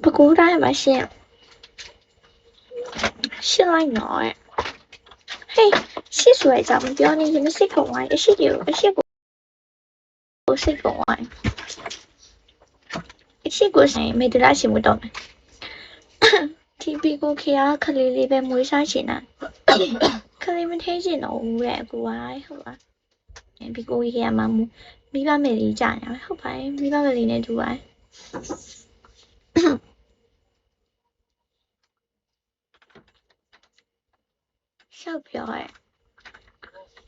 不过大嘛先，先来拿诶。嘿，洗水咱们表你们洗口外，洗掉，洗过洗口外，洗过谁没得那洗不到。TP ကိုခေအားခလေးလေးပဲမွေးစားချင်တာခလေးမထဲချင်တော့ဘူးတဲ့ကိုကဟုတ်လားဒီကိုကြီးကမှမိဘမယ်လေးကြာနေဟုတ်ပါတယ်မိဘမယ်လေးနဲ့တူပါတယ်ရှောက်ပြောရဲ့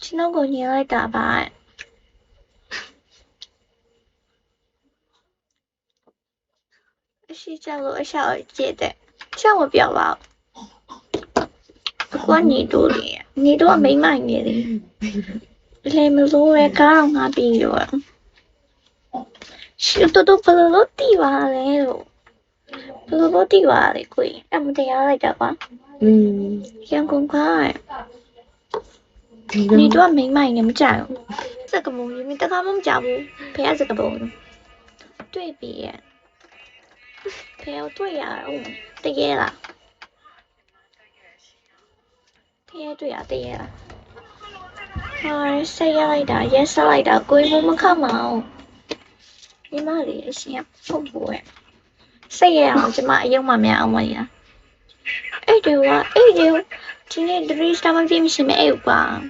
ကျွန်တော်ကိုညင်လိုက်တာပါအရှိကြောက်လို့အရှောက်ကြည့်တဲ့ရှောက်မပြောပါဘူးကိုကနေတို့လေနေတော့မိမ့်မိုင်နေလေလေမလို့ရကားငါပြီးတော့ရှူတော့ဘယ်လိုတီးပါလဲလို့ဘယ်လိုတီးပါလဲကိုအမတရားလိုက်တာပါရန်ကုန်က你都没买，你们家有这个梦，你们大家梦家不？陪下这个梦，对比，陪要对呀，对呀啦，对呀对呀，哎，谁来的？也是来的，鬼我们看嘛，你妈的，先不不哎，谁呀？这嘛有嘛面嘛呀？哎对哇，哎对，今天这里他们平时没有吧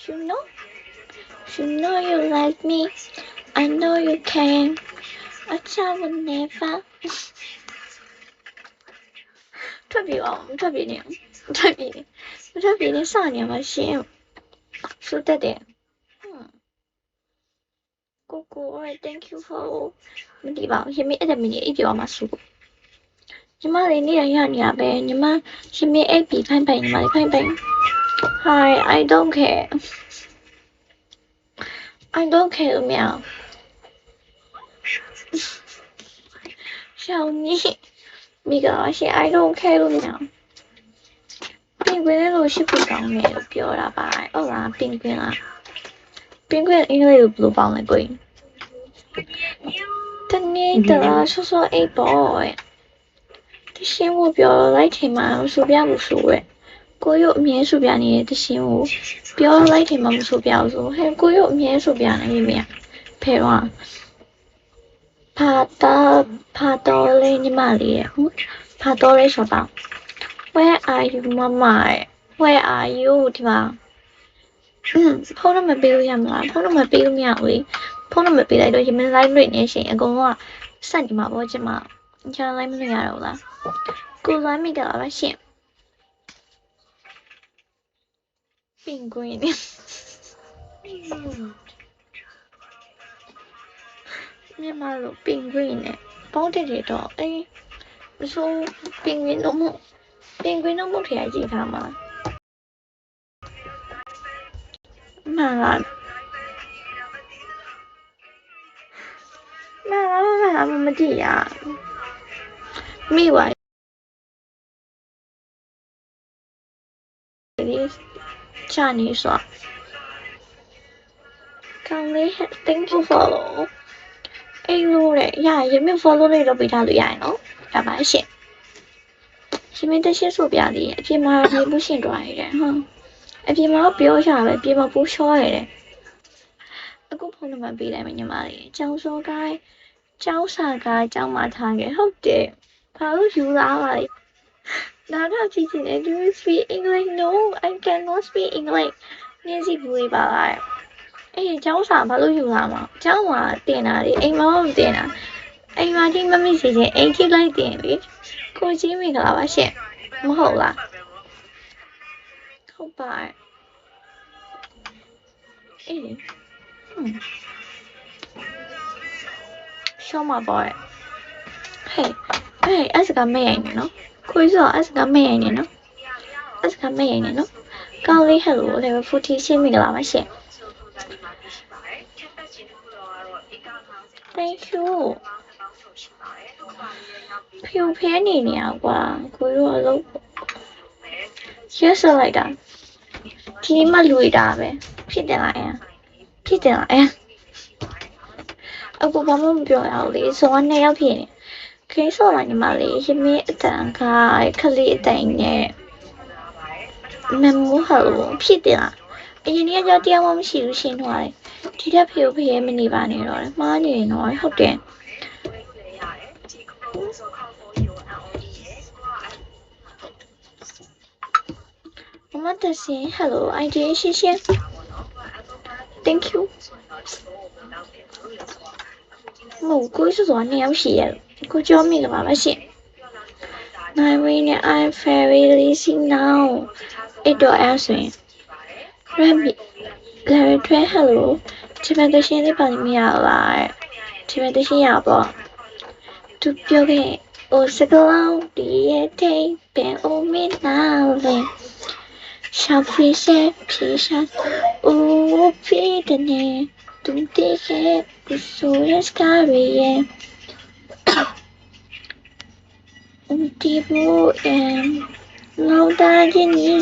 ？You know you like me. I know you can. I will never. 特别哦，特别呢，特别呢，少年嘛先，说得的，哥哥，thank you for မဒီပါရှင်မအဲ့ဒါမင်းအိပ်ပြောမှာစုညီမလေးနေရနေရပဲညီမရှင်မအိပ်ပြီးဖိုင်ညီမလေးဖိုင် Hi I don't care လို့မရရှောင်းနီမိကရှင် I don't care လို့မရပင်ကွင်းလို့ရှိဖို့ကောင်းတယ်လို့ပြောတာပါဟုတ်လားပင်ကွင်းလားပင်ကွင်းအင်္ဂလိပ်လိုဘယ်လိုပေါင်းလဲကိုတနေ့တလားဆောအိပ်ပေါ့တရှင်းဖို့ပြောလိုက်ချိန်မှာဆိုပြဖို့ဆိုရဲကိုရုပ်အမြဲဆိုပြနေတဲ့တရှင်းကိုပြောလိုက်ချိန်မှာမဆိုပြဘူးဆိုဟဲ့ကိုရုပ်အမြဲဆိုပြနေမိမဖဲတော့ဖာတော်လေးညီမလေးရဲ့ဖာတော်လေးဆိုပါ Where are you mama Where are you ဒီမှာဖုန်းနံပါတ်ပေးလို့ရမလားဖုန်းနံပါတ်ပေးလို့မရဘူးလေဖုန်းနံပါတ်ပေးလိုက်တော့ရင်မ live လွှင့်နေရှင်အကုန်လုံးကစက်နေမှာပေါ့ကျမကျွန်တော် live မလွှင့်ရတော့လားကို live မိတာပါရှင်ပင်ကွင်းမြန်မာလိုပင်ကွင်းနဲ့ပေါင်းတက်တော့အေးမဆိုးပင်ကွင်းတော့မဟုတ်ထည့်ရကြည့်ထားမှာမှန်လားမကြည့်ရမိပါချာနေဆိုကောင်းလေး thank you follow အေးလို့တဲ့ရရမြ follow လေးတော့ပေးထားလို့ရရင်နော်ဒါပါရှင်ရှင်မင်းတရှိဆိုပြသေးအပြင်မှာနေမှုရှင်တွားရတယ်ဟုတ်အပြင်မှာပြောရပဲအပြင်မှာပိုးချောရတယ်အခုဖုန်းနံပါတ်ပေးလိုက်မယ်ညီမလေးကျောင်းစောကိုင်းကျောင်းစာကိုင်းကျောင်းမှာထားခဲ့ဟုတ်တယ်ဘာလို့ယူလာပါလဲနားတော့ကြည့်နေ Do you speak English No I cannot speak English နည်းစီဘူးလေးပါလားအေးကျောင်းစာဘာလို့ယူလာမှာကျောင်းမှာတင်တာလေအိမ်မှာမတင်တာအိမ်မှာဒီမမေ့စီချင်းအိမ်ထိလိုက်တင်လေကိုကြီးမိကလာပါရှင်မဟုတ်လားဟုတ်ပါအေးရှောင်းမှာပေါ့ဟဲ့အဲ့စကမဲ့ရင်နော်ကိုကြီးဆိုအဲ့စကမဲ့ရင်နော်ကောင်းလေး hello level 40ရှင်းမိကလာပါရှင် Thank you ဖြူဖဲနေနေရကွာကိုတို့အလုပ်ရက်စလိုက်တာဒီမှလွေတာပဲဖြစ်တယ်လား အခုဘာမှမပြောရဘူးလေဆိုတော့2ယောက်ဖြစ်နေခင်းဆော်လာညီမလေးရမင်းအတန်ကခလေးအတိုင်နဲ့မမိုးဟလို့ဖြစ်တယ်လားအရင်ကကြောက်တရားမှမရှိဘူးရှင်းသွားတယ်ဒီတက်ဖေကိုဖေးမနေပါနဲ့တော့မှားနေတော့ဟုတ်တယ်မမတဆင် hello ID ရှင်းရှင်း thank you မဟုတ်ကိုဆိုတော့2ယောက်ရှိရကိုကြောမိကပါမရှင်နိုင်ဝင်းနဲ့ I'm very lazy now အဲ့တော့အဲ့ဆိုရင် Remy လေထွဲ hello ဒီမှာတရှင်းလေးပါမရလားဒီမှာတရှင်းရပေါ့သူပြောခဲ့ဟိုစကလောင်းဒီရဲ့ထိပ်ပင်အိုမင်းနာလေ小飞仙披上无比的你独地黑不输的 scary 地不言老大的你